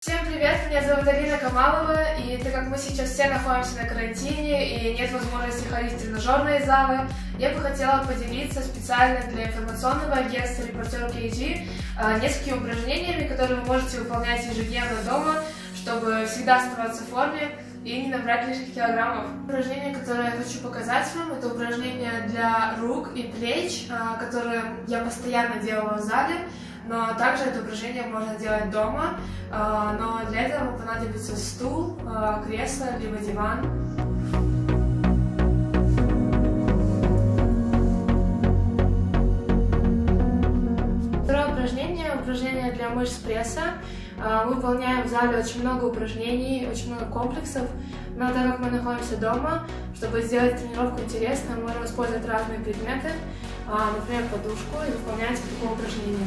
Всем привет, меня зовут Алина Камалова, и так как мы сейчас все находимся на карантине и нет возможности ходить в тренажерные залы, я бы хотела поделиться специально для информационного агентства «Репортер KG» несколькими упражнениями, которые вы можете выполнять ежедневно дома, чтобы всегда оставаться в форме и не набрать лишних килограммов. Упражнение, которое я хочу показать вам, это упражнение для рук и плеч, которое я постоянно делала в зале. Но также это упражнение можно делать дома, но для этого вам понадобится стул, кресло, либо диван. Второе упражнение для мышц пресса. Мы выполняем в зале очень много упражнений, очень много комплексов, но так как мы находимся дома, чтобы сделать тренировку интересной, мы можем использовать разные предметы, например, подушку, и выполнять такое упражнение.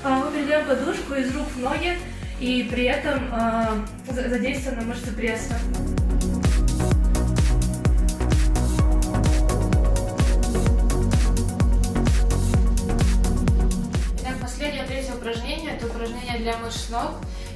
Мы переделаем подушку из рук в ноги и при этом задействуем на мышцы пресса. Итак, последнее, третье упражнение – это упражнение для мышц ног.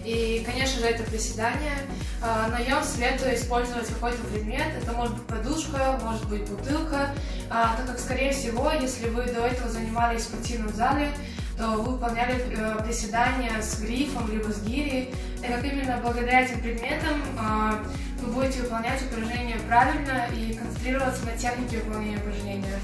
И, конечно же, это приседание, но я вам советую использовать какой-то предмет. Это может быть подушка, может быть бутылка, так как, скорее всего, если вы до этого занимались в спортивном зале, то вы выполняли приседания с грифом либо с гирей, так как именно благодаря этим предметам вы будете выполнять упражнения правильно и концентрироваться на технике выполнения упражнения.